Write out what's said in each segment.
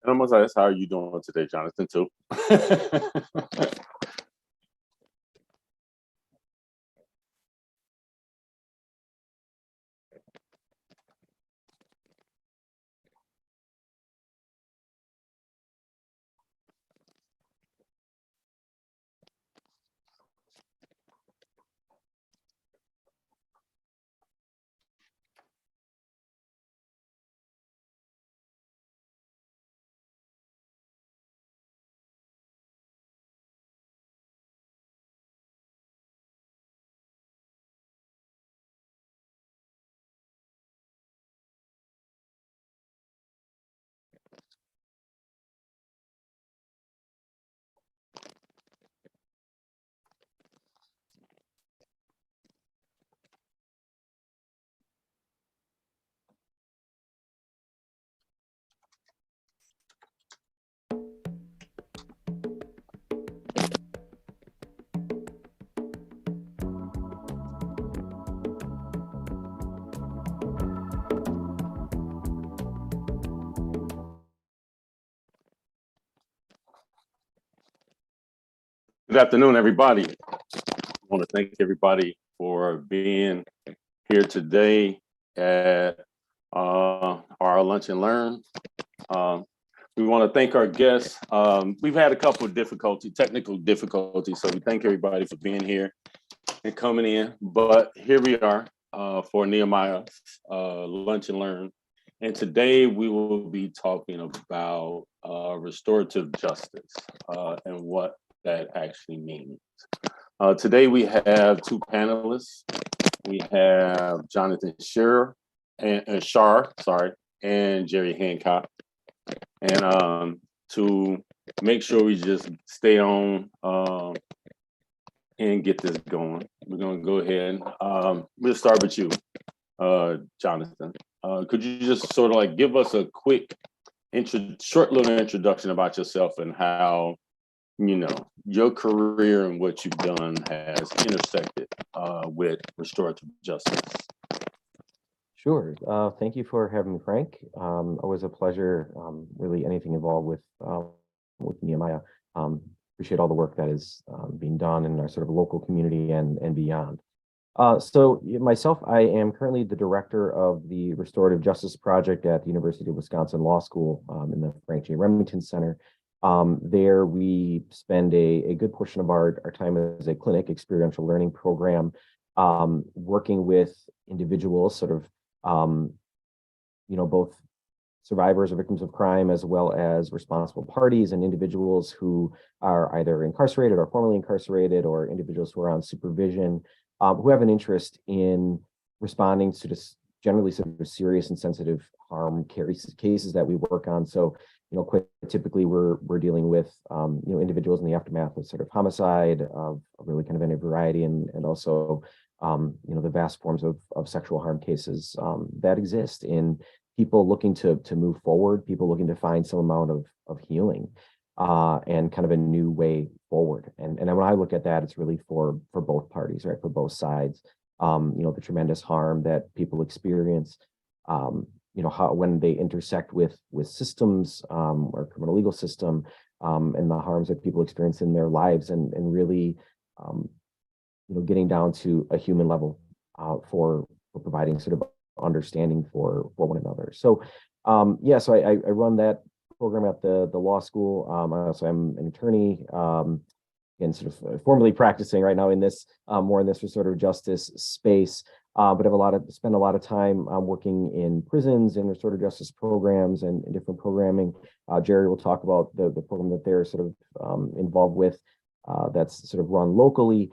And I'm gonna ask, how are you doing today, Jonathan, too? Good afternoon, everybody. I want to thank everybody for being here today at our Lunch and Learn. We want to thank our guests. We've had a couple of technical difficulties, so we thank everybody for being here and coming in. But here we are for Nehemiah's Lunch and Learn. And today we will be talking about restorative justice and what that actually means. Today we have two panelists. We have Jonathan Shar, and Jerry Hancock. And to make sure we just stay on and get this going, we're going to go ahead. We'll start with you, Jonathan. Could you just sort of like give us a quick short little introduction about yourself and how, you know, your career and what you've done has intersected with restorative justice? Sure. Thank you for having me, Frank. Always a pleasure. Really, anything involved with Nehemiah. Appreciate all the work that is being done in our sort of local community and beyond. So myself, I am currently the director of the Restorative Justice Project at the University of Wisconsin Law School in the Frank J. Remington Center. There we spend a good portion of our time as a clinic experiential learning program, working with individuals, sort of, both survivors or victims of crime, as well as responsible parties and individuals who are either incarcerated or formerly incarcerated, or individuals who are on supervision, who have an interest in responding to just generally sort of serious and sensitive harm cases that we work on. So, quite typically we're dealing with, individuals in the aftermath of sort of homicide, of really kind of any variety, and also, the vast forms of sexual harm cases that exist in people looking to move forward, people looking to find some amount of healing and kind of a new way forward. And when I look at that, it's really for both parties, right? For both sides. The tremendous harm that people experience, how when they intersect with systems or criminal legal system, and the harms that people experience in their lives, and really, getting down to a human level for providing sort of understanding for one another. So, so I run that program at the law school. So I'm an attorney, and sort of formally practicing right now in this more in this restorative justice space. But have spend a lot of time working in prisons and restorative justice programs and different programming. Jerry will talk about the program that they're sort of involved with. That's sort of run locally.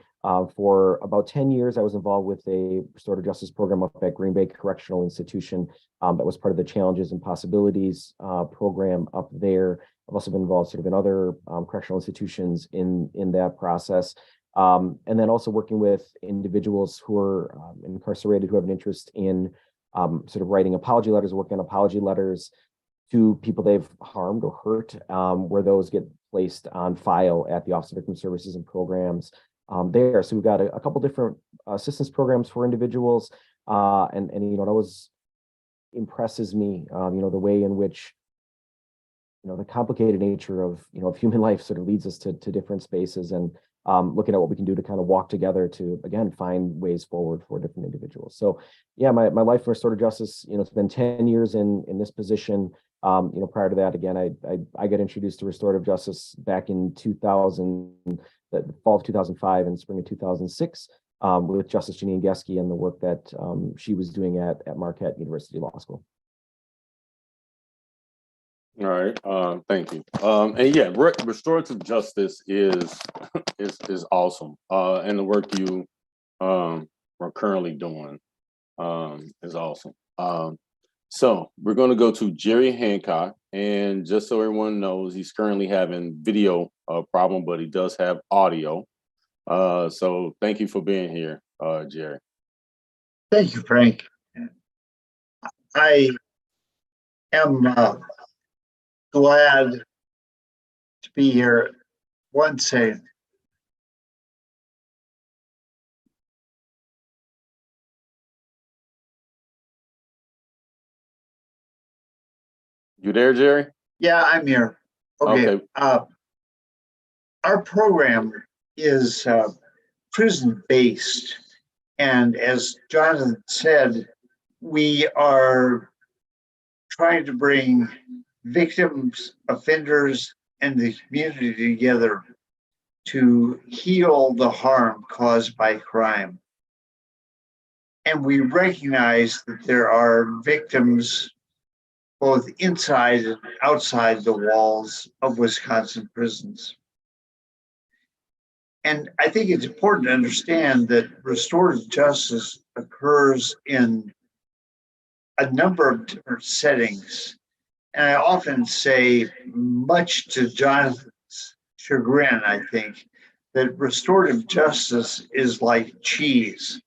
For about 10 years, I was involved with a restorative justice program up at Green Bay Correctional Institution that was part of the Challenges and Possibilities program up there. I've also been involved sort of in other correctional institutions in that process. And then also working with individuals who are incarcerated, who have an interest in sort of writing apology letters, working on apology letters to people they've harmed or hurt, where those get placed on file at the Office of Victim Services and Programs there. So we've got a couple different assistance programs for individuals. And it always impresses me, the way in which the complicated nature of, of human life sort of leads us to different spaces, and looking at what we can do to kind of walk together to, again, find ways forward for different individuals. So yeah, my life in restorative justice, it's been 10 years in this position. Prior to that, again, I got introduced to restorative justice back in 2000, the fall of 2005 and spring of 2006, with Justice Janine Geske and the work that she was doing at Marquette University Law School. All right, thank you. And yeah, restorative justice is is awesome, and the work you are currently doing is awesome. So we're going to go to Jerry Hancock, and just so everyone knows, he's currently having video problem, but he does have audio. So thank you for being here, Jerry. Thank you, Frank. I am glad to be here. One second. You there, Jerry? Yeah, I'm here. Okay. Our program is prison-based, and as Jonathan said, we are trying to bring victims, offenders, and the community together to heal the harm caused by crime. And we recognize that there are victims both inside and outside the walls of Wisconsin prisons. And I think it's important to understand that restorative justice occurs in a number of different settings. And I often say, much to Jonathan's chagrin, I think, that restorative justice is like cheese.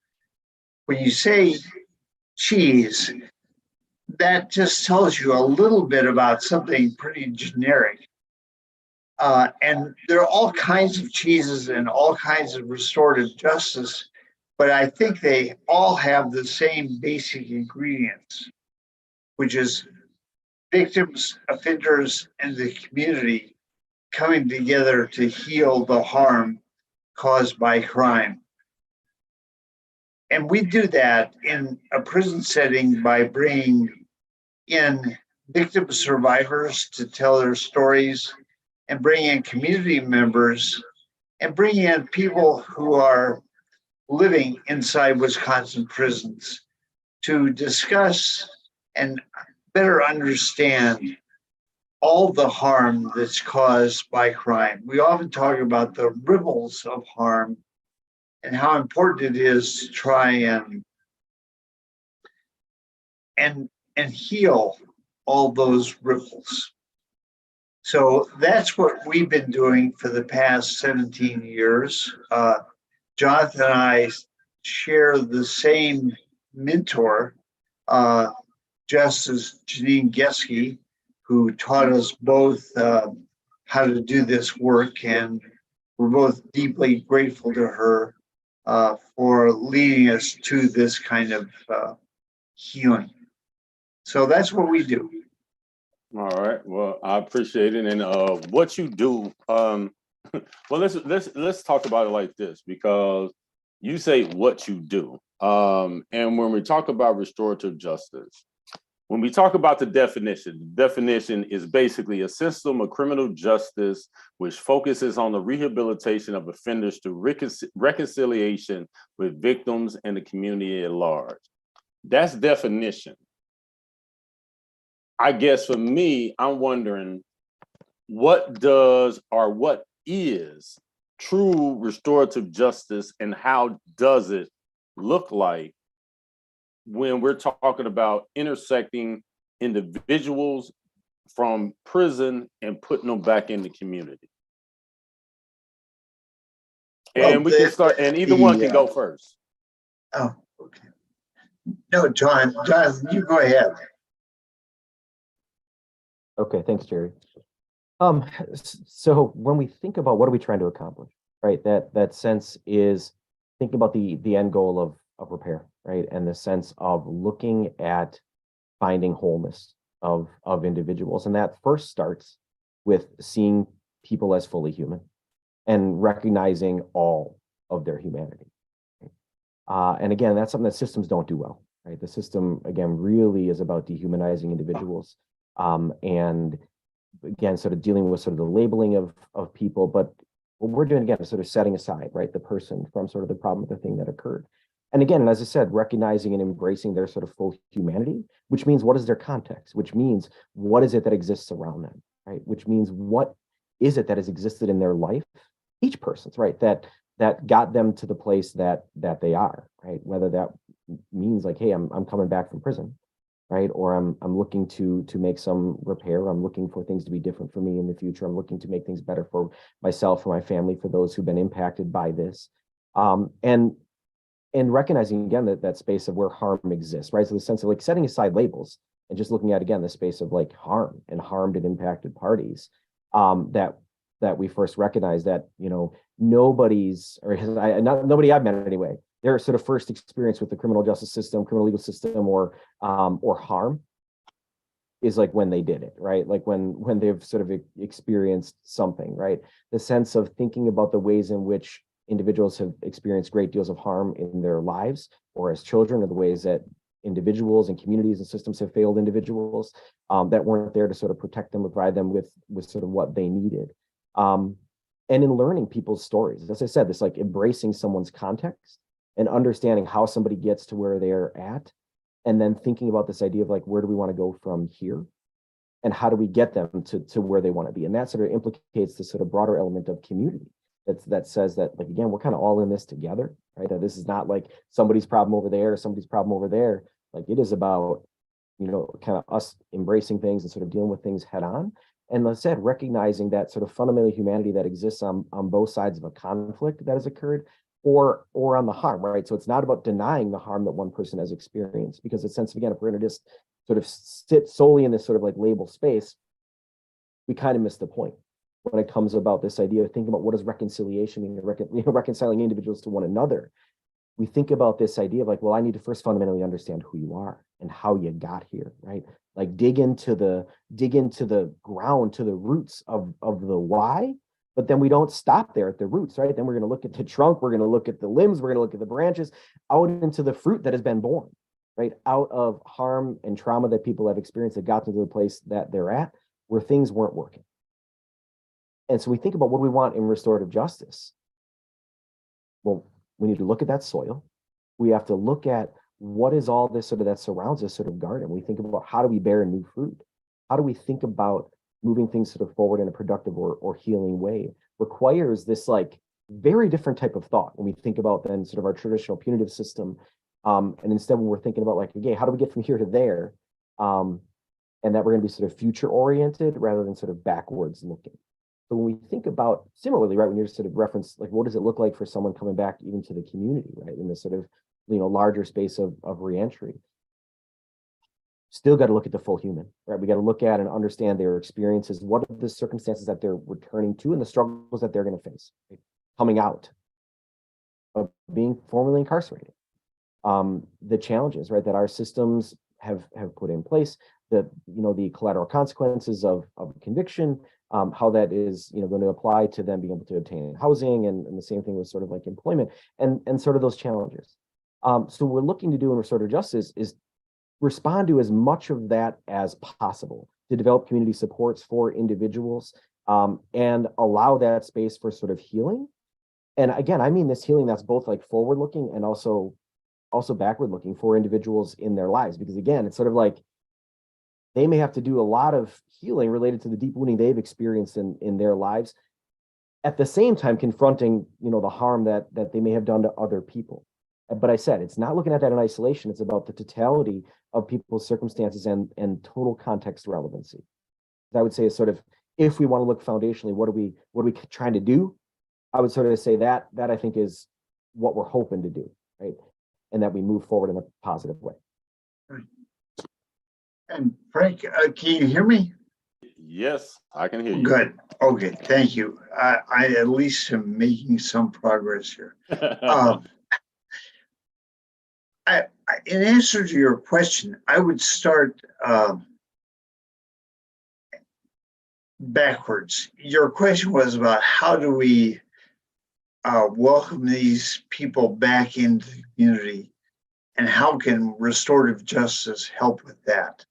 When you say cheese, that just tells you a little bit about something pretty generic. And there are all kinds of cheeses and all kinds of restorative justice, but I think they all have the same basic ingredients, which is victims, offenders, and the community coming together to heal the harm caused by crime. And we do that in a prison setting by bringing in victim survivors to tell their stories, and bring in community members, and bring in people who are living inside Wisconsin prisons to discuss and better understand all the harm that's caused by crime. We often talk about the ripples of harm and how important it is to try and heal all those ripples. So that's what we've been doing for the past 17 years. Jonathan and I share the same mentor, Justice Janine Geske, who taught us both how to do this work, and we're both deeply grateful to her for leading us to this kind of healing. So that's what we do. All right. Well, I appreciate it. And what you do, well, let's talk about it like this, because you say what you do. And when we talk about restorative justice, when we talk about the definition is basically a system of criminal justice which focuses on the rehabilitation of offenders through reconciliation with victims and the community at large. That's definition. I guess for me, I'm wondering what is true restorative justice, and how does it look like when we're talking about intersecting individuals from prison and putting them back in the community? Well, and we can start, and either one can go first. Oh, okay. No, Jonathan, you go ahead. Okay, thanks, Jerry. So when we think about what are we trying to accomplish, right? That sense is thinking about the end goal of repair, right? And the sense of looking at finding wholeness of individuals. And that first starts with seeing people as fully human and recognizing all of their humanity. And again, that's something that systems don't do well, right? The system, again, really is about dehumanizing individuals, and again, sort of dealing with sort of the labeling of people. But what we're doing, again, is sort of setting aside, right, the person from sort of the problem, the thing that occurred. And again, as I said, recognizing and embracing their sort of full humanity, which means what is their context, which means what is it that exists around them, right? Which means what is it that has existed in their life, each person's, right, that got them to the place that they are, right? Whether that means like, hey, I'm coming back from prison, right? Or I'm looking to make some repair. I'm looking for things to be different for me in the future. I'm looking to make things better for myself, for my family, for those who've been impacted by this. And recognizing again that space of where harm exists, right? So the sense of like setting aside labels and just looking at again the space of like harm and harmed and impacted parties, that we first recognize that, you know, nobody I've met anyway, their sort of first experience with the criminal justice system, criminal legal system, or harm is like when they did it, right? Like when they've sort of experienced something, right? The sense of thinking about the ways in which individuals have experienced great deals of harm in their lives or as children, or the ways that individuals and communities and systems have failed individuals that weren't there to sort of protect them, provide them with sort of what they needed. And in learning people's stories, as I said, this like embracing someone's context and understanding how somebody gets to where they're at, and then thinking about this idea of like, where do we want to go from here? And how do we get them to where they want to be? And that sort of implicates this sort of broader element of community that says that, like, again, we're kind of all in this together, right? That this is not like somebody's problem over there or somebody's problem over there. Like it is about, you know, kind of us embracing things and sort of dealing with things head on. And like I said, recognizing that sort of fundamental humanity that exists on both sides of a conflict that has occurred, or on the harm, right? So it's not about denying the harm that one person has experienced, because the sense of, again, if we're going to just sort of sit solely in this sort of like label space, we kind of miss the point when it comes about this idea of thinking about what does reconciliation mean, reconciling individuals to one another. We think about this idea of like, well, I need to first fundamentally understand who you are and how you got here, right? Like dig into the ground, to the roots of the why. But then we don't stop there at the roots, right? Then we're going to look at the trunk, we're going to look at the limbs, we're going to look at the branches, out into the fruit that has been born, right? Out of harm and trauma that people have experienced that got them to the place that they're at, where things weren't working. And so we think about what we want in restorative justice. Well, we need to look at that soil. We have to look at what is all this sort of that surrounds this sort of garden. We think about how do we bear new fruit? How do we think about moving things sort of forward in a productive or healing way? Requires this like very different type of thought when we think about then sort of our traditional punitive system. And instead, when we're thinking about like, okay, how do we get from here to there? And that we're going to be sort of future oriented rather than sort of backwards looking. So when we think about similarly, right, when you're sort of reference, like, what does it look like for someone coming back even to the community, right, in this sort of, you know, larger space of reentry? Still got to look at the full human, right? We got to look at and understand their experiences. What are the circumstances that they're returning to and the struggles that they're going to face, right? Coming out of being formerly incarcerated. The challenges, right, that our systems have put in place, the, you know, the collateral consequences of conviction, how that is, you know, going to apply to them being able to obtain housing, and the same thing with sort of like employment and sort of those challenges. So what we're looking to do in restorative justice is respond to as much of that as possible, to develop community supports for individuals, and allow that space for sort of healing. And again, I mean this healing that's both like forward looking and also backward looking for individuals in their lives, because again, it's sort of like they may have to do a lot of healing related to the deep wounding they've experienced in their lives, at the same time confronting, you know, the harm that they may have done to other people. But I said, it's not looking at that in isolation. It's about the totality of people's circumstances and total context relevancy. I would say is sort of, if we want to look foundationally, what are we trying to do? I would sort of say that I think is what we're hoping to do, right? And that we move forward in a positive way. Right. And Frank, can you hear me? Yes, I can hear you. Good. Okay, thank you. I at least am making some progress here. In answer to your question, I would start backwards. Your question was about how do we welcome these people back into the community, and how can restorative justice help with that?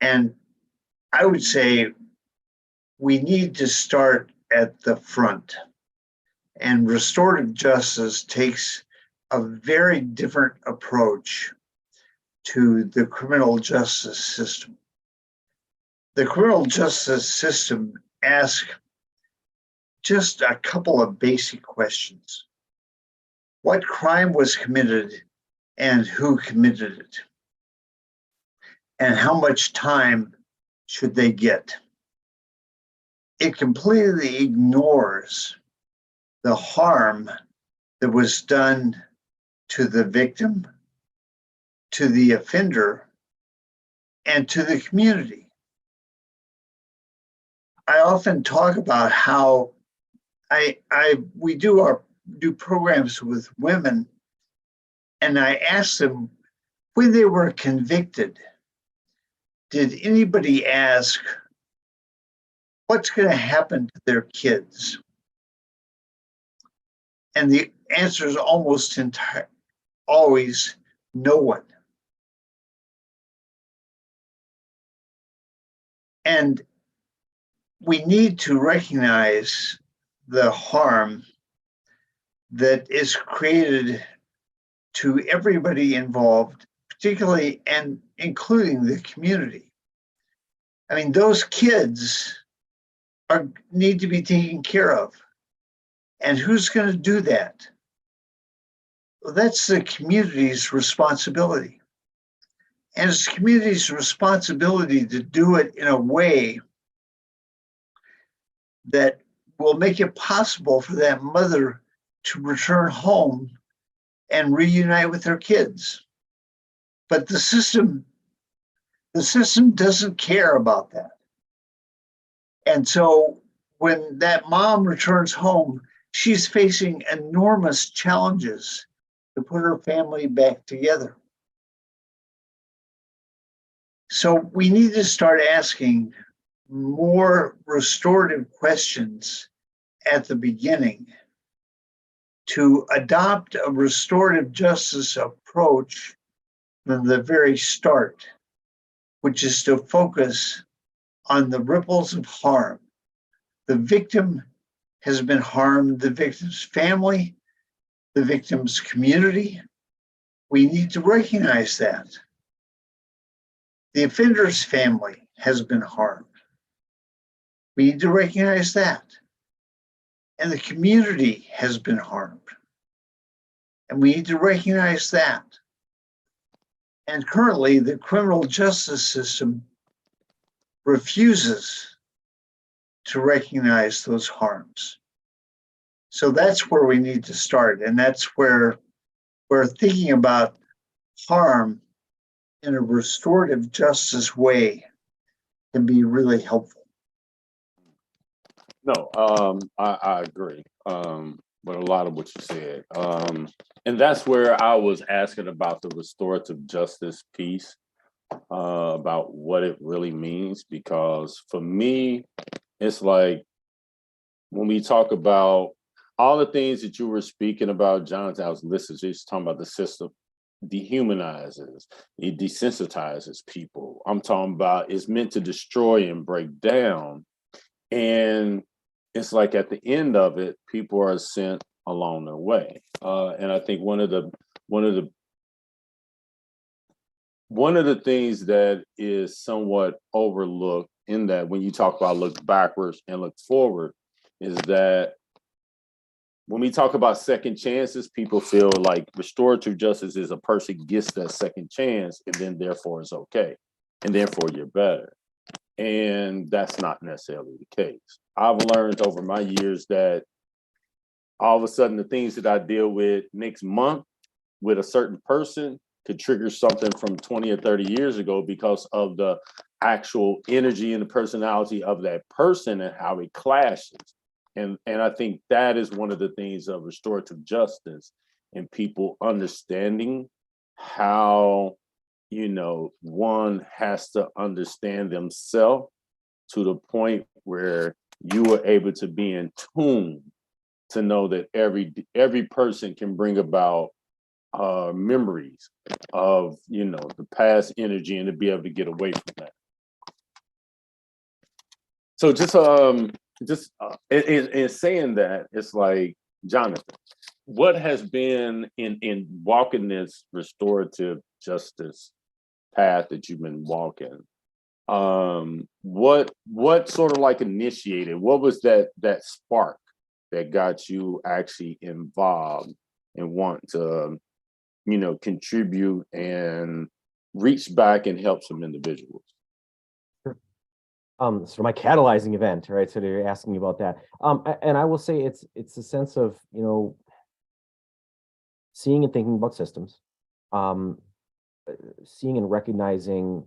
And I would say we need to start at the front. And restorative justice takes a very different approach to the criminal justice system. The criminal justice system asks just a couple of basic questions. What crime was committed and who committed it? And how much time should they get? It completely ignores the harm that was done to the victim, to the offender, and to the community. I often talk about how we do programs with women, and I ask them, when they were convicted, did anybody ask what's going to happen to their kids? And the answer is almost always no one. And we need to recognize the harm that is created to everybody involved, particularly and including the community. I mean, those kids need to be taken care of. And who's going to do that? Well, that's the community's responsibility. And it's the community's responsibility to do it in a way that will make it possible for that mother to return home and reunite with their kids. But the system doesn't care about that. And so when that mom returns home, she's facing enormous challenges to put her family back together. So we need to start asking more restorative questions at the beginning to adopt a restorative justice approach from the very start, which is to focus on the ripples of harm. The victim has been harmed, the victim's family, the victim's community. We need to recognize that. The offender's family has been harmed. We need to recognize that. And the community has been harmed. And we need to recognize that. And currently, the criminal justice system refuses to recognize those harms. So that's where we need to start. And that's where we're thinking about harm in a restorative justice way can be really helpful. No, I agree with a lot of what you said. And that's where I was asking about the restorative justice piece, about what it really means, because for me, it's like when we talk about all the things that you were speaking about, Jonathan, I was listening, just talking about the system dehumanizes, it desensitizes people. I'm talking about it's meant to destroy and break down. And it's like at the end of it, people are sent along their way. And I think one of the things that is somewhat overlooked in that when you talk about look backwards and look forward is that when we talk about second chances, people feel like restorative justice is a person gets that second chance and then therefore it's okay. And therefore you're better. And that's not necessarily the case. I've learned over my years that all of a sudden the things that I deal with next month with a certain person could trigger something from 20 or 30 years ago because of the actual energy and the personality of that person and how it clashes. And I think that is one of the things of restorative justice and people understanding how, one has to understand themselves to the point where you were able to be in tune to know that every person can bring about memories of, you know, the past energy, and to be able to get away from that. So in saying that, it's like, Jonathan, what has been in walking this restorative justice path that you've been walking? What sort of like initiated? What was that spark that got you actually involved and want to, you know, contribute and reach back and help some individuals? So my catalyzing event, right? So you're asking me about that. And I will say it's a sense of, you know, seeing and thinking about systems, seeing and recognizing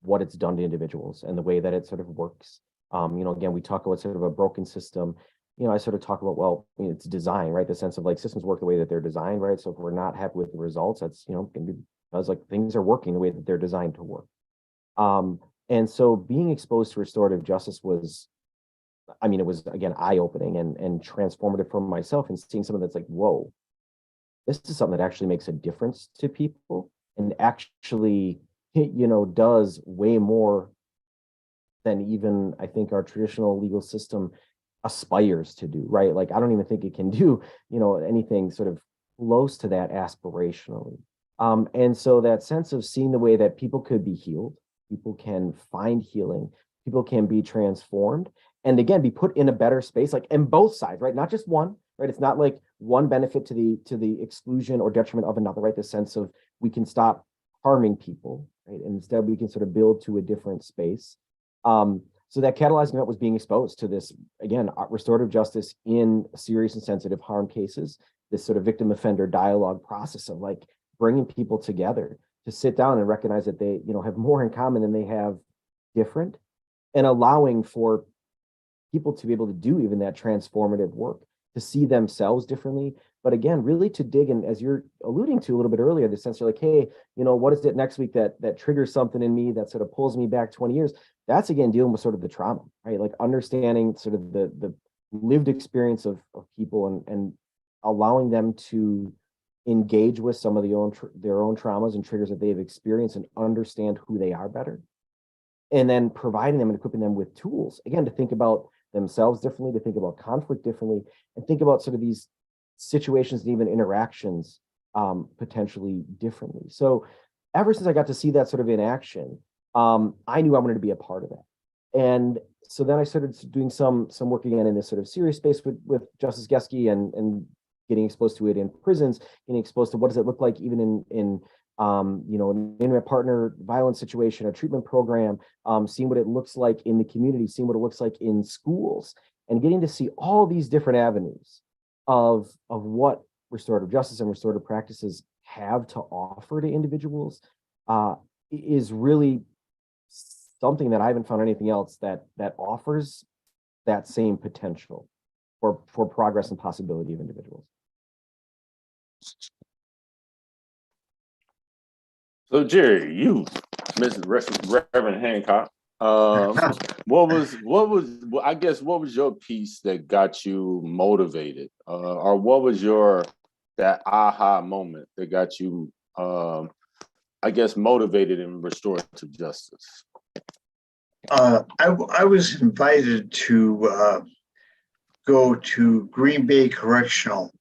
what it's done to individuals and the way that it sort of works. You know, again, we talk about sort of a broken system. You know, I sort of talk about, well, I mean, it's design, right? The sense of like systems work the way that they're designed, right? So if we're not happy with the results, that's, you know, can be because like things are working the way that they're designed to work. And so being exposed to restorative justice was, I mean, it was again eye-opening and transformative for myself, and seeing something that's like, whoa, this is something that actually makes a difference to people and actually, you know, does way more than even I think our traditional legal system aspires to do, right? Like, I don't even think it can do, you know, anything sort of close to that aspirationally. And so that sense of seeing the way that people could be healed, people can find healing, people can be transformed, and again, be put in a better space, like in both sides, right? Not just one, right? It's not like one benefit to the exclusion or detriment of another, right? The sense of we can stop harming people, right? And instead we can sort of build to a different space. So that catalyzing event was being exposed to this, again, restorative justice in serious and sensitive harm cases, this sort of victim offender dialogue process of like bringing people together to sit down and recognize that they, you know, have more in common than they have different, and allowing for people to be able to do even that transformative work, to see themselves differently. But again, really to dig in, as you're alluding to a little bit earlier, the sense of like, hey, you know, what is it next week that triggers something in me that sort of pulls me back 20 years? That's again dealing with sort of the trauma, right? Like understanding sort of the lived experience of people and allowing them to engage with some of their own traumas and triggers that they've experienced and understand who they are better. And then providing them and equipping them with tools, again, to think about themselves differently, to think about conflict differently, and think about sort of these situations and even interactions potentially differently. So ever since I got to see that sort of in action, I knew I wanted to be a part of that. And so then I started doing some work again in this sort of serious space with Justice Geske and getting exposed to it in prisons, getting exposed to what does it look like even in you know, an intimate partner violence situation, a treatment program, seeing what it looks like in the community, seeing what it looks like in schools, and getting to see all these different avenues of what restorative justice and restorative practices have to offer to individuals is really something that I haven't found anything else that offers that same potential for progress and possibility of individuals. So Jerry, you, Mr. Reverend Hancock, what was I guess what was your piece that got you motivated, or what was that aha moment that got you, I guess, motivated in restorative justice? I was invited to go to Green Bay Correctional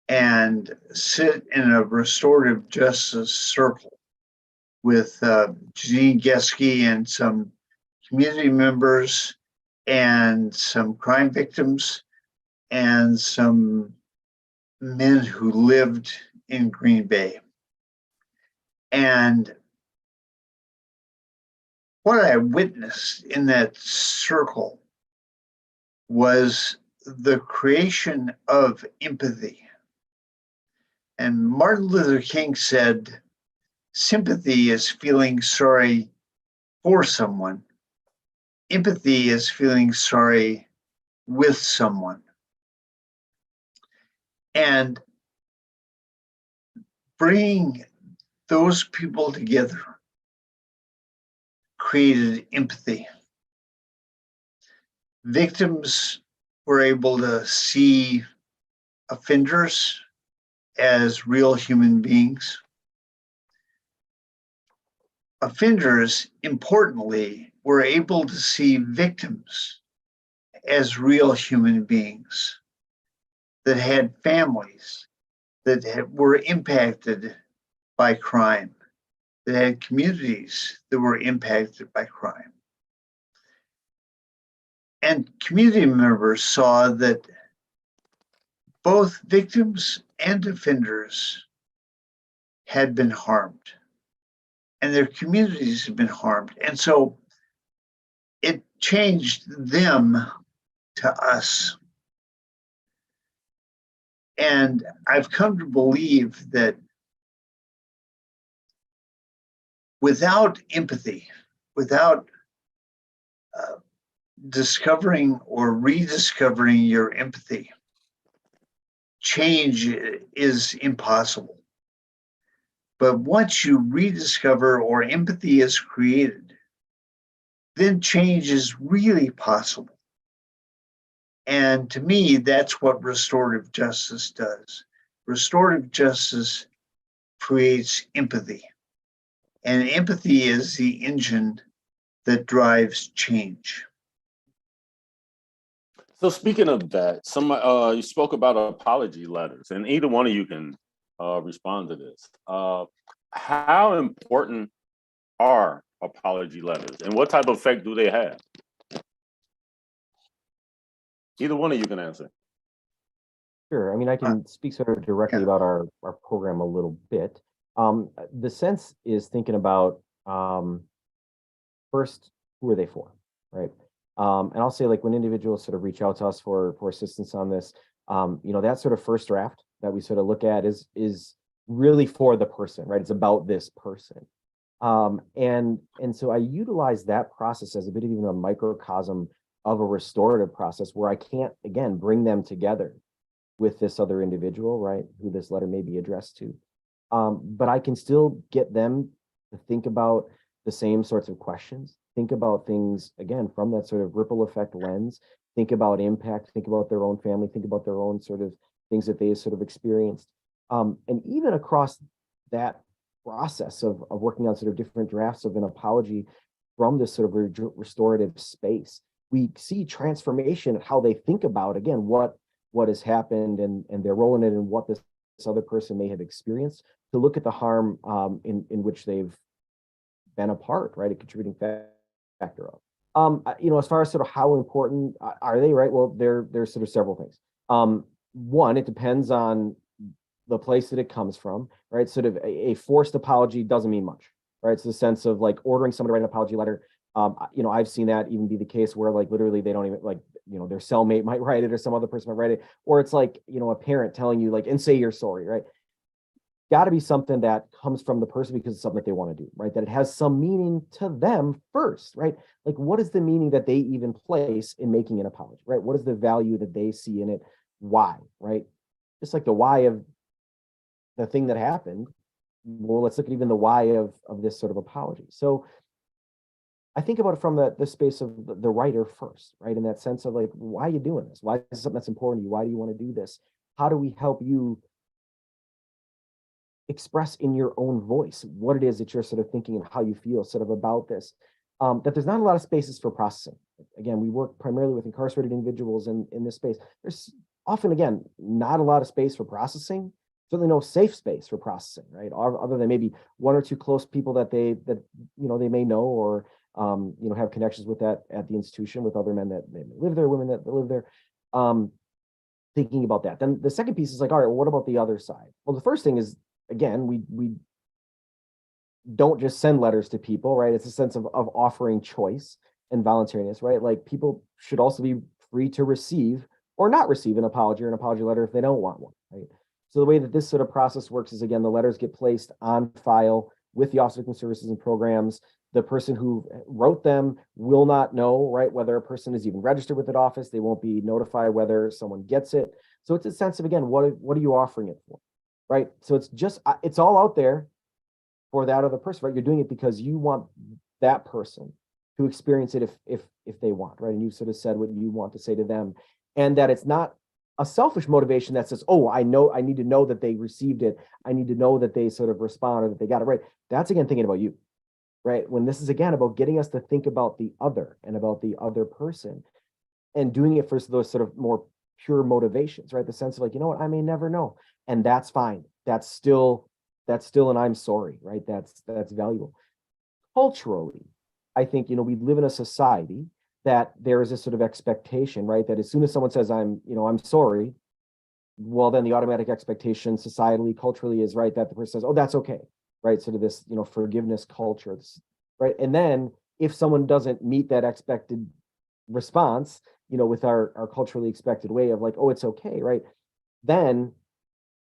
and sit in a restorative justice circle with Janine Geske and some community members and some crime victims and some men who lived in Green Bay. And what I witnessed in that circle was the creation of empathy. And Martin Luther King said, sympathy is feeling sorry for someone. Empathy is feeling sorry with someone. And bringing those people together created empathy. Victims were able to see offenders as real human beings. Offenders, importantly, were able to see victims as real human beings that had families, that were impacted by crime, that had communities that were impacted by crime. And community members saw that both victims and offenders had been harmed, and their communities had been harmed. And so it changed them to us. And I've come to believe that without empathy, without discovering or rediscovering your empathy, change is impossible. But once you rediscover or empathy is created, then change is really possible. And to me, that's what restorative justice does. Restorative justice creates empathy. And empathy is the engine that drives change. So speaking of that, you spoke about apology letters, and either one of you can respond to this. How important are apology letters, and what type of effect do they have? Either one of you can answer. Sure. I mean, I can speak sort of directly about our program a little bit. The sense is thinking about first, who are they for, right? And I'll say, like, when individuals sort of reach out to us for assistance on this, that sort of first draft that we sort of look at is really for the person, right? It's about this person. And so I utilize that process as a bit of even a microcosm of a restorative process where I can't, again, bring them together with this other individual, right, who this letter may be addressed to. But I can still get them to think about the same sorts of questions, think about things, again, from that sort of ripple effect lens, think about impact, think about their own family, think about their own sort of things that they sort of experienced. And even across that process of working on sort of different drafts of an apology from this sort of restorative space, we see transformation of how they think about, again, what has happened and their role in it and what this other person may have experienced, to look at the harm in which they've been a part, right, a contributing factor of. As far as sort of how important are they, right? Well, there's sort of several things. One, it depends on the place that it comes from, right? Sort of a forced apology doesn't mean much, right? It's the sense of like ordering somebody to write an apology letter. I've seen that even be the case where like literally they don't even like, their cellmate might write it or some other person might write it, or it's like, a parent telling you like, and say you're sorry, right? Got to be something that comes from the person because it's something that they want to do, right? That it has some meaning to them first, right? Like, what is the meaning that they even place in making an apology, right? What is the value that they see in it? Why, right? Just like the why of the thing that happened. Well, let's look at even the why of this sort of apology. So I think about it from the space of the writer first, right? In that sense of like, why are you doing this? Why is this something that's important to you? Why do you want to do this? How do we help you express in your own voice what it is that you're sort of thinking and how you feel sort of about this? That there's not a lot of spaces for processing. Again, we work primarily with incarcerated individuals in this space. There's often, again, not a lot of space for processing, certainly no safe space for processing, right? Other than maybe one or two close people that they may know or have connections with that at the institution with other men that may live there, women that live there. Thinking about that. Then the second piece is like, all right, well, what about the other side? Well, the first thing is, again, we don't just send letters to people, right? It's a sense of offering choice and voluntariness, right? Like, people should also be free to receive or not receive an apology or an apology letter if they don't want one, right? So the way that this sort of process works is, again, the letters get placed on file with the Office of Victim Services and Programs. The person who wrote them will not know, right, whether a person is even registered with that office. They won't be notified whether someone gets it. So it's a sense of, again, what are you offering it for, right? So it's all out there for that other person, right? You're doing it because you want that person to experience it if they want, right? And you sort of said what you want to say to them, and that it's not a selfish motivation that says, oh, I need to know that they received it. I need to know that they sort of respond or that they got it right. That's again thinking about you, right? When this is again about getting us to think about the other and about the other person and doing it for those sort of more pure motivations, right? The sense of like, you know what, I may never know. And that's fine. That's still an I'm sorry, right? That's valuable. Culturally, I think, we live in a society that there is a sort of expectation, right? That as soon as someone says I'm sorry, well, then the automatic expectation societally, culturally is right that the person says, oh, that's okay, right? Sort of this, forgiveness culture, right? And then if someone doesn't meet that expected response, with our culturally expected way of like, oh, it's okay, right? Then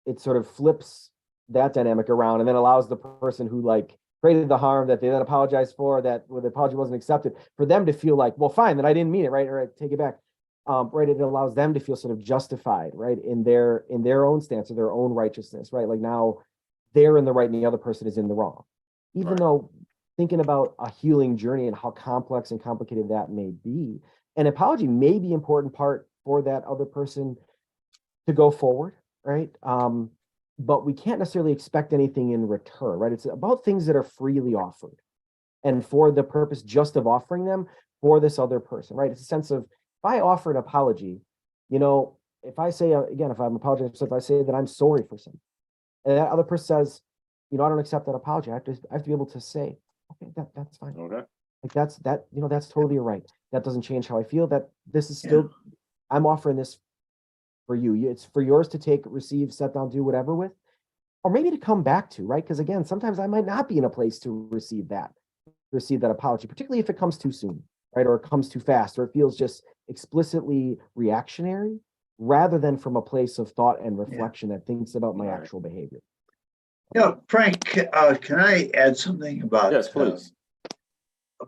it sort of flips that dynamic around and then allows the person who like created the harm that they then apologized for, that where the apology wasn't accepted, for them to feel like, well, fine, then I didn't mean it, right? Or I take it back. Right. It allows them to feel sort of justified, right, in their own stance or their own righteousness, right? Like now they're in the right and the other person is in the wrong. Even Right. though thinking about a healing journey and how complex and complicated that may be, an apology may be an important part for that other person to go forward, right? But we can't necessarily expect anything in return, right? It's about things that are freely offered and for the purpose just of offering them for this other person, right? It's a sense of, if I offer an apology, if I say, again, if I'm apologizing, if I say that I'm sorry for something, and that other person says, I don't accept that apology, I have to be able to say, okay, that's fine. Okay. Like that's totally right. That doesn't change how I feel. That this is still, I'm offering this for you. It's for yours to take, receive, set down, do whatever with, or maybe to come back to, right? Because again, sometimes I might not be in a place to receive that apology, particularly if it comes too soon, right? Or it comes too fast, or it feels just explicitly reactionary rather than from a place of thought and reflection that thinks about my Right. actual behavior. Frank, can I add something about Yes, please.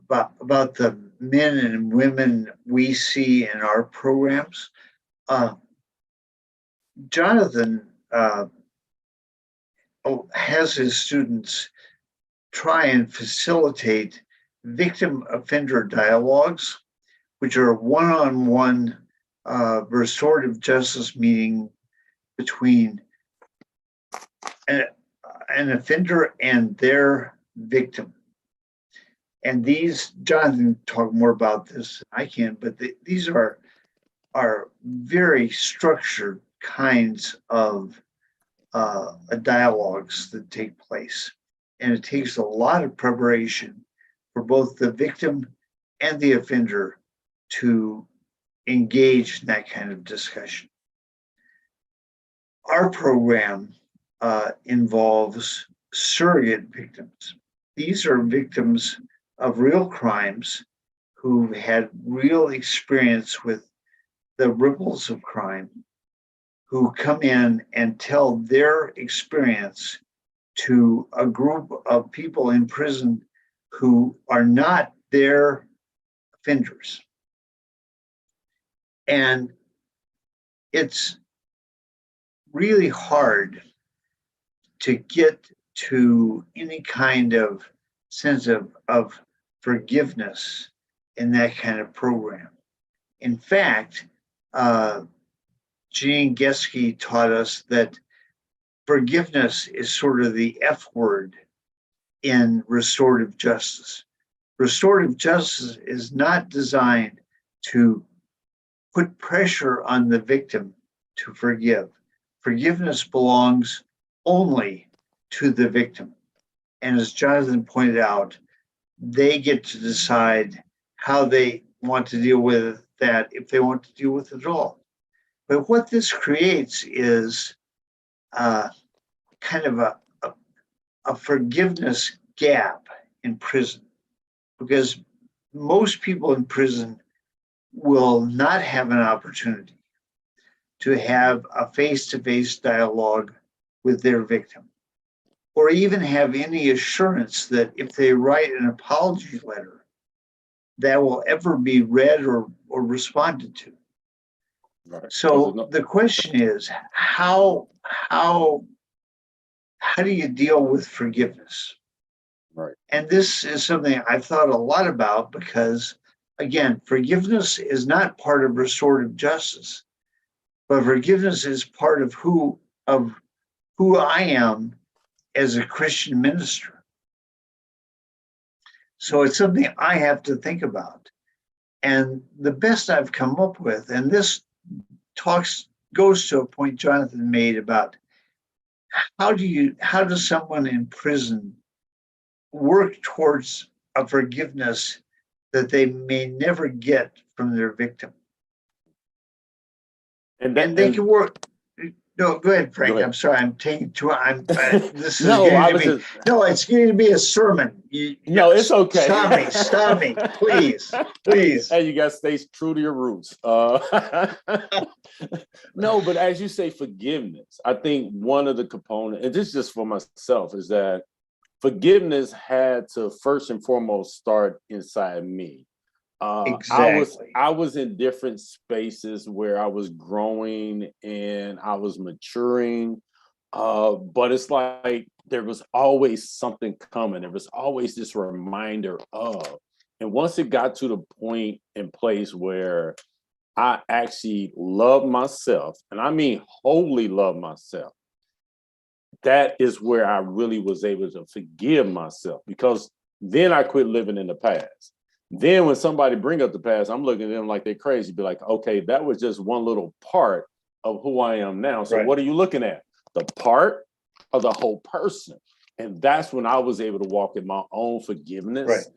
about the men and women we see in our programs? Jonathan has his students try and facilitate victim offender dialogues, which are one-on-one restorative justice meeting between an offender and their victim. And these, Jonathan can talk more about this than I can, but these are very structured kinds of dialogues that take place. And it takes a lot of preparation for both the victim and the offender to engage in that kind of discussion. Our program involves surrogate victims. These are victims of real crimes who had real experience with the ripples of crime, who come in and tell their experience to a group of people in prison who are not their offenders. And it's really hard to get to any kind of sense of forgiveness in that kind of program. In fact, Jean Geske taught us that forgiveness is sort of the F word in restorative justice. Restorative justice is not designed to put pressure on the victim to forgive. Forgiveness belongs only to the victim. And as Jonathan pointed out, they get to decide how they want to deal with that, if they want to deal with it at all. But what this creates is kind of a forgiveness gap in prison, because most people in prison will not have an opportunity to have a face-to-face dialogue with their victim, or even have any assurance that if they write an apology letter, that will ever be read or responded to. Right. So the question is, how do you deal with forgiveness? Right. And this is something I've thought a lot about because, again, forgiveness is not part of restorative justice, but forgiveness is part of who I am as a Christian minister. So it's something I have to think about. And the best I've come up with, and this goes to a point Jonathan made about how does someone in prison work towards a forgiveness that they may never get from their victim? And they can work. No, go ahead, Frank. Go ahead. I'm sorry. I'm taking too. This is No, I getting to was be. just No, it's getting to be a sermon. no, it's okay. Stop me, please, please. Hey, you guys stay true to your roots. No, but as you say, forgiveness. I think one of the components, and this is just for myself, is that forgiveness had to first and foremost start inside me. Exactly. I was in different spaces where I was growing and I was maturing. But it's like there was always something coming. There was always this reminder of. And once it got to the point and place where I actually love myself, and I mean wholly love myself, that is where I really was able to forgive myself, because then I quit living in the past. Then when somebody bring up the past, I'm looking at them like they're crazy, be like, okay, that was just one little part of who I am now. So Right. What are you looking at? The part of the whole person. And that's when I was able to walk in my own forgiveness,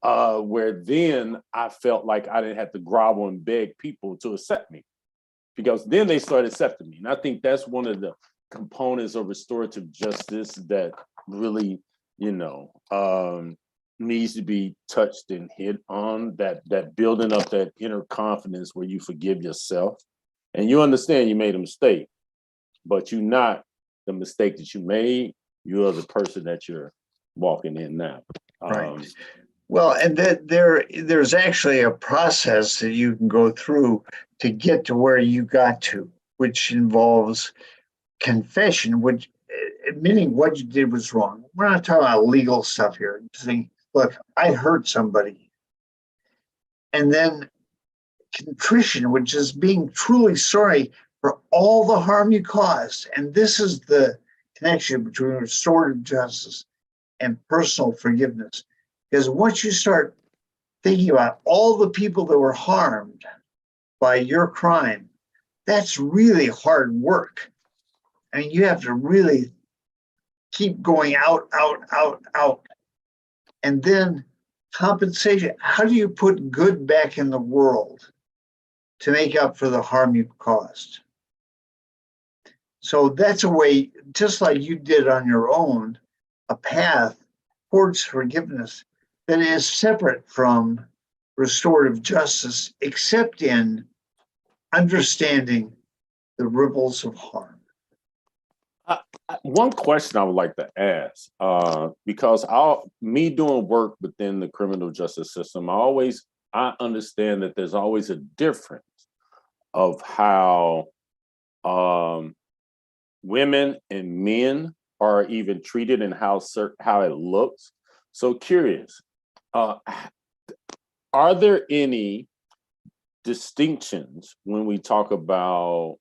where then I felt like I didn't have to grovel and beg people to accept me, because then they started accepting me. And I think that's one of the components of restorative justice that really, needs to be touched and hit on, that building up that inner confidence where you forgive yourself and you understand you made a mistake, but you're not the mistake that you made. You are the person that you're walking in now. Right. Well, and that there's actually a process that you can go through to get to where you got to, which involves confession, which admitting what you did was wrong. We're not talking about legal stuff here. Saying, look, I hurt somebody. And then contrition, which is being truly sorry for all the harm you caused. And this is the connection between restorative justice and personal forgiveness. Because once you start thinking about all the people that were harmed by your crime, that's really hard work. I mean, you have to really keep going out. And then compensation. How do you put good back in the world to make up for the harm you caused? So that's a way, just like you did on your own, a path towards forgiveness that is separate from restorative justice, except in understanding the ripples of harm. One question I would like to ask, because me doing work within the criminal justice system, I understand that there's always a difference of how women and men are even treated and how it looks. So curious, are there any distinctions when we talk about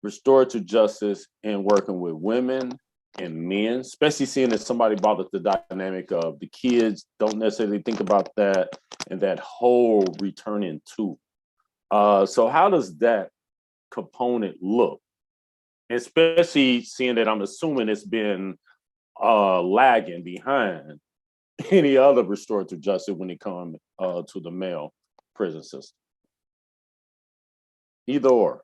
restorative justice and working with women and men, especially seeing as somebody brought up the dynamic of the kids don't necessarily think about that and that whole returning to. So how does that component look? Especially seeing that I'm assuming it's been lagging behind any other restorative justice when it comes to the male prison system. Either or.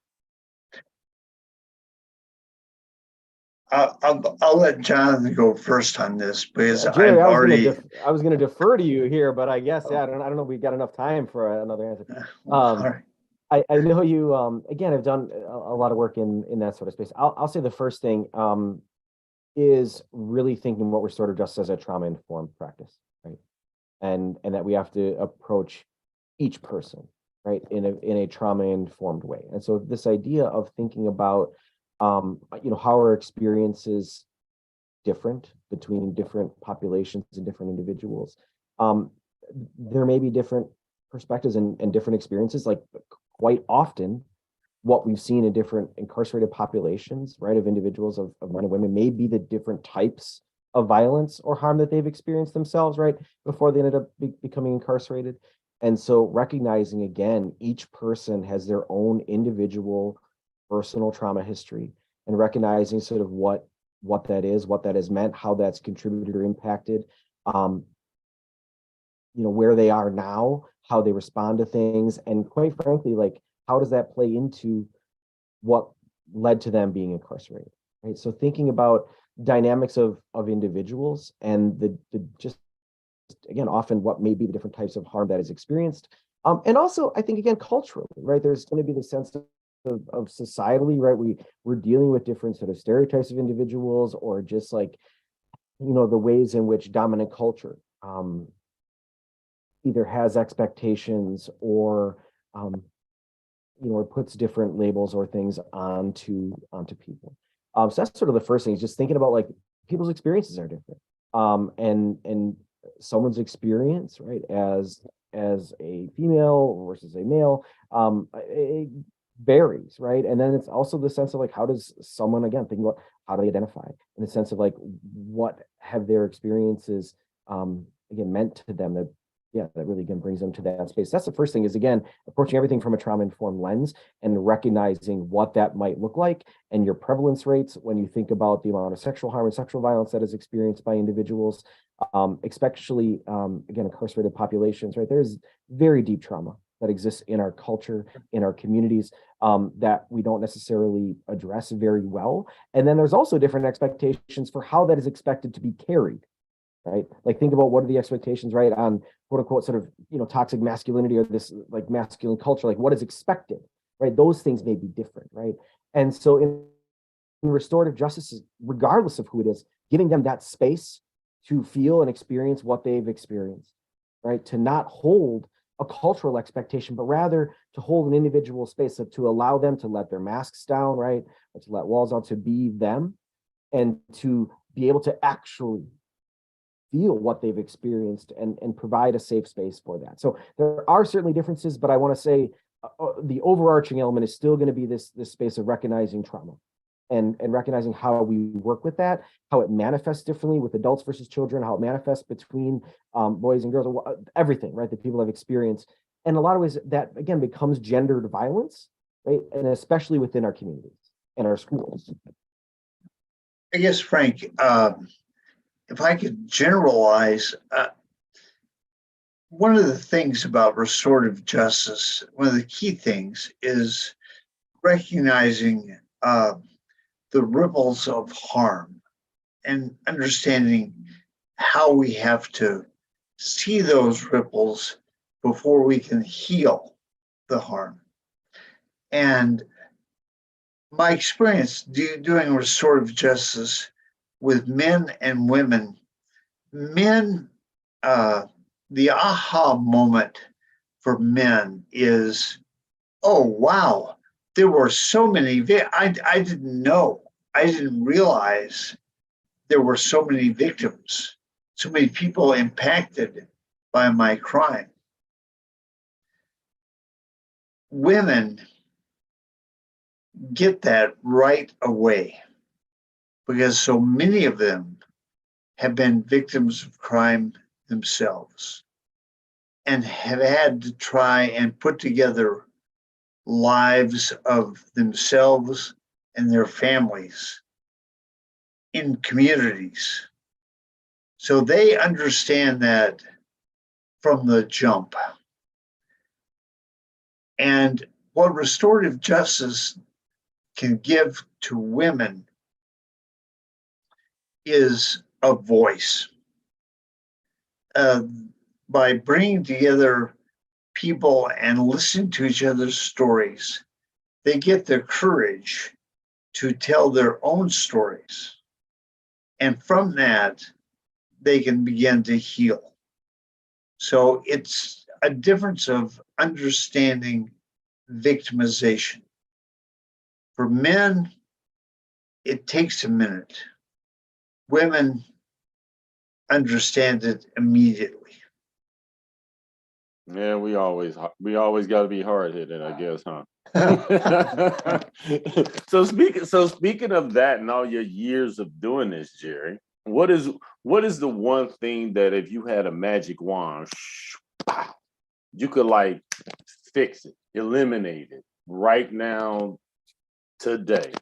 I'll let Jonathan go first on this because Jerry, I've already. I was going to defer to you here, but I guess I don't know if we've got enough time for another answer. All right. I know you again have done a lot of work in that sort of space. I'll say the first thing is really thinking what restorative justice as a trauma informed practice, right? And that we have to approach each person, right, in a trauma informed way. And so this idea of thinking about how our experiences different between different populations and different individuals. There may be different perspectives and different experiences. Like quite often, what we've seen in different incarcerated populations, right, of individuals of men and women may be the different types of violence or harm that they've experienced themselves, right, before they ended up becoming incarcerated. And so recognizing again, each person has their own individual personal trauma history, and recognizing sort of what that is, what that has meant, how that's contributed or impacted, where they are now, how they respond to things, and quite frankly, like how does that play into what led to them being incarcerated, right? So thinking about dynamics of individuals and the just again often what may be the different types of harm that is experienced, and also I think again culturally, right? There's going to be the sense of societally, right? We're dealing with different sort of stereotypes of individuals, or just like the ways in which dominant culture either has expectations or or puts different labels or things onto people. So that's sort of the first thing, is just thinking about like people's experiences are different, and someone's experience, right, as a female versus a male, it varies, right? And then it's also the sense of like, how does someone, again, think about how do they identify, in the sense of like what have their experiences again meant to them, that really again brings them to that space. That's the first thing, is again approaching everything from a trauma-informed lens and recognizing what that might look like, and your prevalence rates when you think about the amount of sexual harm and sexual violence that is experienced by individuals, especially again incarcerated populations, right? There's very deep trauma that exists in our culture, in our communities, that we don't necessarily address very well. And then there's also different expectations for how that is expected to be carried, right? Like think about what are the expectations, right, on quote unquote sort of, toxic masculinity, or this like masculine culture, like what is expected, right? Those things may be different, right? And so in restorative justice, regardless of who it is, giving them that space to feel and experience what they've experienced, right? To not hold a cultural expectation, but rather to hold an individual space, to allow them to let their masks down, right? Or to let walls out, to be them, and to be able to actually feel what they've experienced, and provide a safe space for that. So there are certainly differences, but I want to say the overarching element is still going to be this space of recognizing trauma, and recognizing how we work with that, how it manifests differently with adults versus children, how it manifests between boys and girls, everything, right, that people have experienced. And a lot of ways that, again, becomes gendered violence, right? And especially within our communities and our schools. I guess, Frank, if I could generalize, one of the things about restorative justice, one of the key things is recognizing the ripples of harm and understanding how we have to see those ripples before we can heal the harm. And my experience doing restorative justice with men and women, men, the aha moment for men is, oh, wow, there were so many, I didn't know, I didn't realize there were so many victims, so many people impacted by my crime. Women get that right away because so many of them have been victims of crime themselves and have had to try and put together lives of themselves and their families in communities. So they understand that from the jump. And what restorative justice can give to women is a voice. By bringing together people and listening to each other's stories, they get the courage to tell their own stories. And from that, they can begin to heal. So it's a difference of understanding victimization. For men, it takes a minute. women understand it immediately. Yeah, we always got to be hard headed, I guess, huh? So speaking of that and all your years of doing this, Jerry, what is the one thing that if you had a magic wand, you could like fix it, eliminate it right now, today?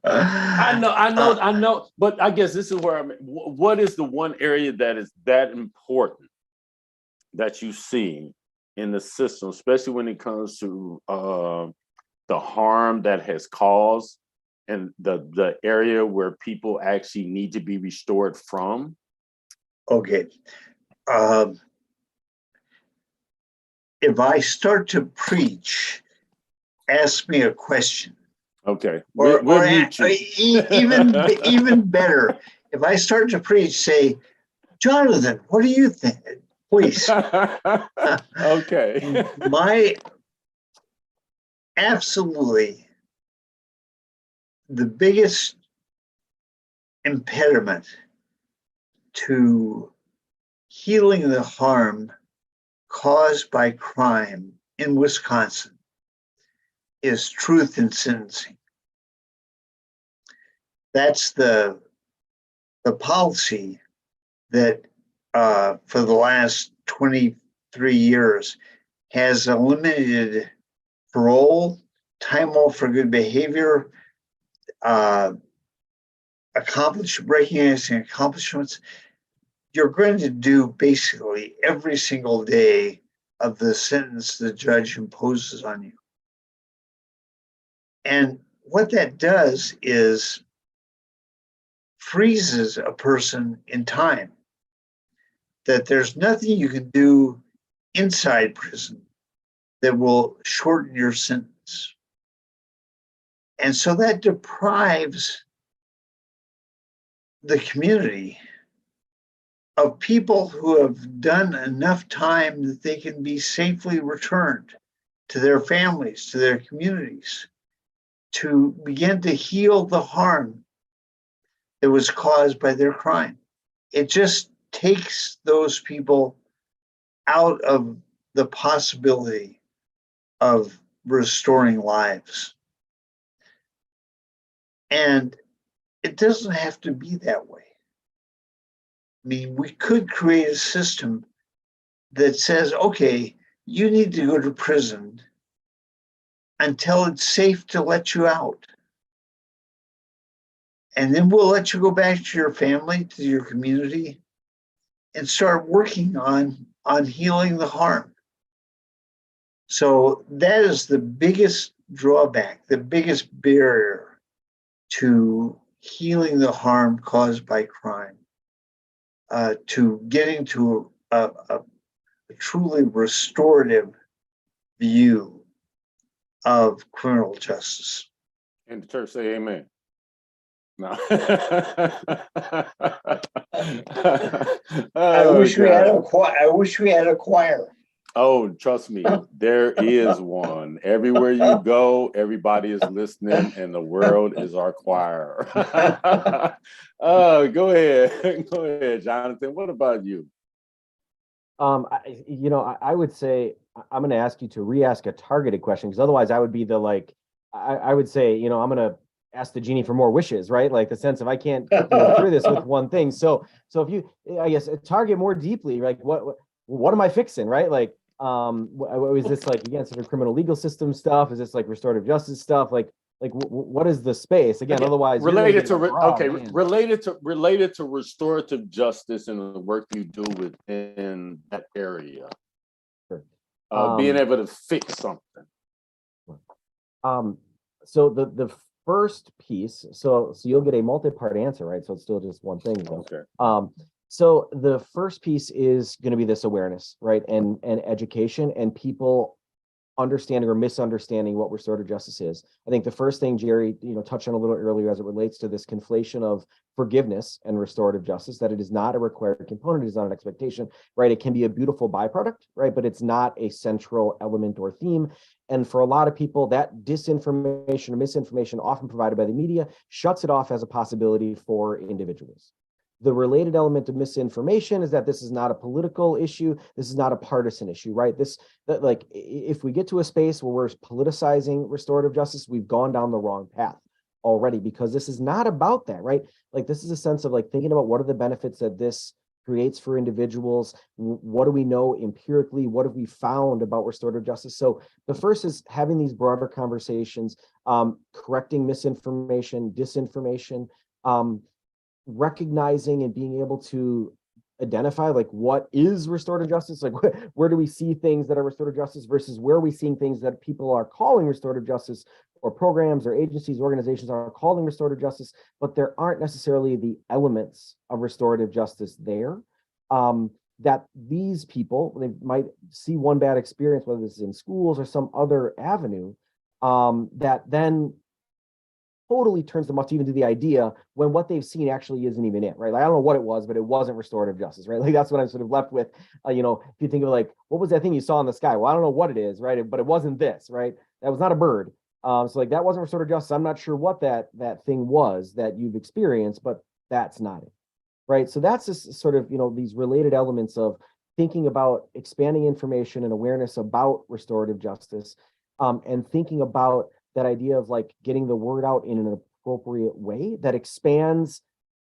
I know, but I guess this is where I'm. What is the one area that is that important that you see in the system, especially when it comes to the harm that has caused and the area where people actually need to be restored from? Okay. If I start to preach, ask me a question. Okay, Or mute you. even better, if I start to preach, say, Jonathan, what do you think? Please. Okay. My absolutely the biggest impediment to healing the harm caused by crime in Wisconsin is truth in sentencing. That's the policy that for the last 23 years has eliminated parole, time off for good behavior, recognizing accomplishments. You're going to do basically every single day of the sentence the judge imposes on you. And what that does is freezes a person in time, that there's nothing you can do inside prison that will shorten your sentence. And so that deprives the community of people who have done enough time that they can be safely returned to their families, to their communities, to begin to heal the harm that was caused by their crime. It just takes those people out of the possibility of restoring lives. And it doesn't have to be that way. I mean, we could create a system that says, okay, you need to go to prison until it's safe to let you out. And then we'll let you go back to your family, to your community, and start working on healing the harm. So that is the biggest drawback, the biggest barrier to healing the harm caused by crime, to getting to a truly restorative view of criminal justice. And the church say amen. No. I wish we had a choir. Oh, trust me, there is one. Everywhere you go, everybody is listening, and the world is our choir. Go ahead, Jonathan. What about you? I would say I'm going to ask you to re-ask a targeted question, because otherwise I would be I would say, I'm going to ask the genie for more wishes, right? Like the sense of I can't cure this with one thing. So if you, I guess, target more deeply, like what am I fixing, right? Like, is this like, again, sort of criminal legal system stuff? Is this like restorative justice stuff? Like what is the space again? Otherwise, related to restorative justice and the work you do within that area. Sure. Being able to fix something. So the first piece, so you'll get a multi-part answer, right? So it's still just one thing, though. Okay. So the first piece is going to be this awareness, right, and education, and people understanding or misunderstanding what restorative justice is. I think the first thing Jerry, touched on a little earlier as it relates to this conflation of forgiveness and restorative justice, that it is not a required component, it is not an expectation, right? It can be a beautiful byproduct, right? But it's not a central element or theme. And for a lot of people, that disinformation or misinformation often provided by the media shuts it off as a possibility for individuals. The related element of misinformation is that this is not a political issue. This is not a partisan issue, right? If we get to a space where we're politicizing restorative justice, we've gone down the wrong path already, because this is not about that, right? Like, this is a sense of like thinking about what are the benefits that this creates for individuals. What do we know empirically? What have we found about restorative justice? So the first is having these broader conversations, correcting misinformation, disinformation, recognizing and being able to identify like what is restorative justice, like where do we see things that are restorative justice versus where are we seeing things that people are calling restorative justice, or programs or agencies, organizations are calling restorative justice, but there aren't necessarily the elements of restorative justice there. That these people, they might see one bad experience, whether this is in schools or some other avenue, that then totally turns them off to even to the idea when what they've seen actually isn't even it, right? Like, I don't know what it was, but it wasn't restorative justice, right? Like, that's what I'm sort of left with. If you think of like, what was that thing you saw in the sky? Well, I don't know what it is, right? But it wasn't this, right? That was not a bird. So like, that wasn't restorative justice. I'm not sure what that thing was that you've experienced, but that's not it, right? So that's just sort of, these related elements of thinking about expanding information and awareness about restorative justice, and thinking about that idea of like getting the word out in an appropriate way that expands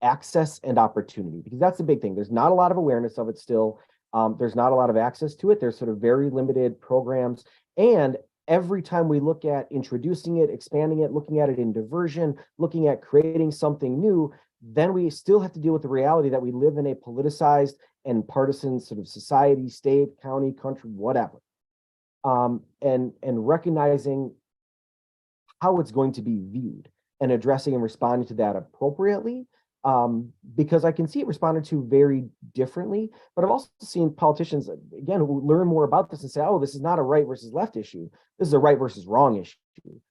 access and opportunity, because that's the big thing. There's not a lot of awareness of it still. There's not a lot of access to it. There's sort of very limited programs. And every time we look at introducing it, expanding it, looking at it in diversion, looking at creating something new, then we still have to deal with the reality that we live in a politicized and partisan sort of society, state, county, country, whatever. And recognizing how it's going to be viewed and addressing and responding to that appropriately, because I can see it responded to very differently. But I've also seen politicians, again, who learn more about this and say, oh, this is not a right versus left issue. This is a right versus wrong issue,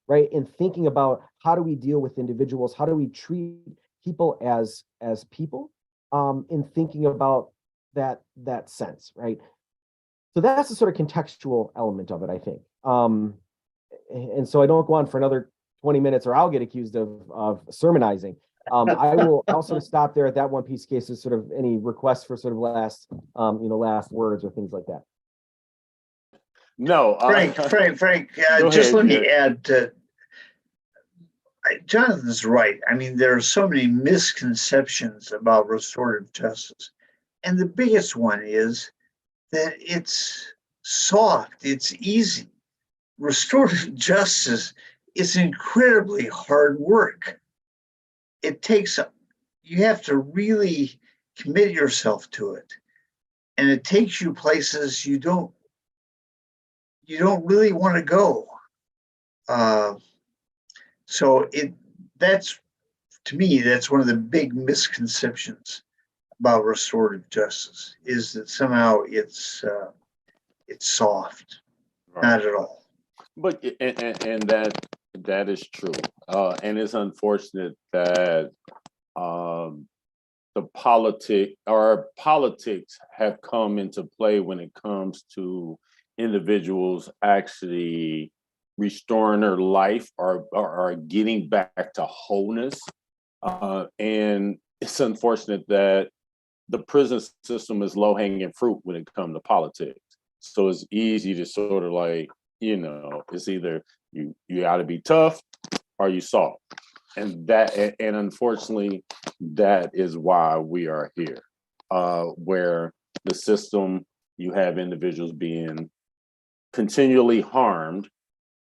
right? And thinking about how do we deal with individuals? How do we treat people as people, in thinking about that sense, right? So that's the sort of contextual element of it, I think. And so I don't go on for another 20 minutes or I'll get accused of sermonizing. I'll sort of stop there at that one piece case as sort of any requests for sort of last words or things like that. No, Frank, just let me add to, Jonathan's right. I mean, there are so many misconceptions about restorative justice. And the biggest one is that it's soft, it's easy. Restorative justice is incredibly hard work. You have to really commit yourself to it. And it takes you places you don't really want to go. So to me, that's one of the big misconceptions about restorative justice, is that somehow it's soft. Right. Not at all. But and that is true, and it's unfortunate that the politics have come into play when it comes to individuals actually restoring their life or getting back to wholeness, and it's unfortunate that the prison system is low-hanging fruit when it comes to politics. So it's easy to sort of like, it's either you got to be tough or you soft, and unfortunately that is why we are here, where the system, you have individuals being continually harmed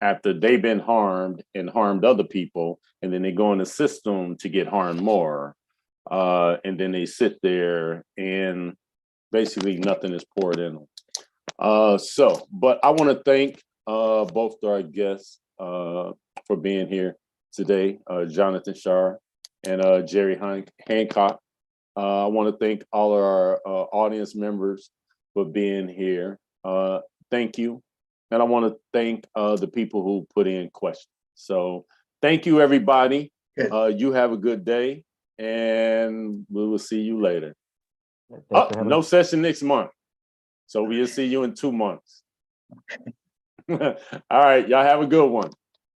after they've been harmed and harmed other people, and then they go in the system to get harmed more, and then they sit there and basically nothing is poured in them. But I want to thank both our guests for being here today, Jonathan Shar and Jerry Hancock. I want to thank all of our audience members for being here. Thank you. And I want to thank the people who put in questions. So thank you, everybody. Good. You have a good day, and we will see you later. Thanks for having No us. session next month. So we'll see you in 2 months. All right. Y'all have a good one.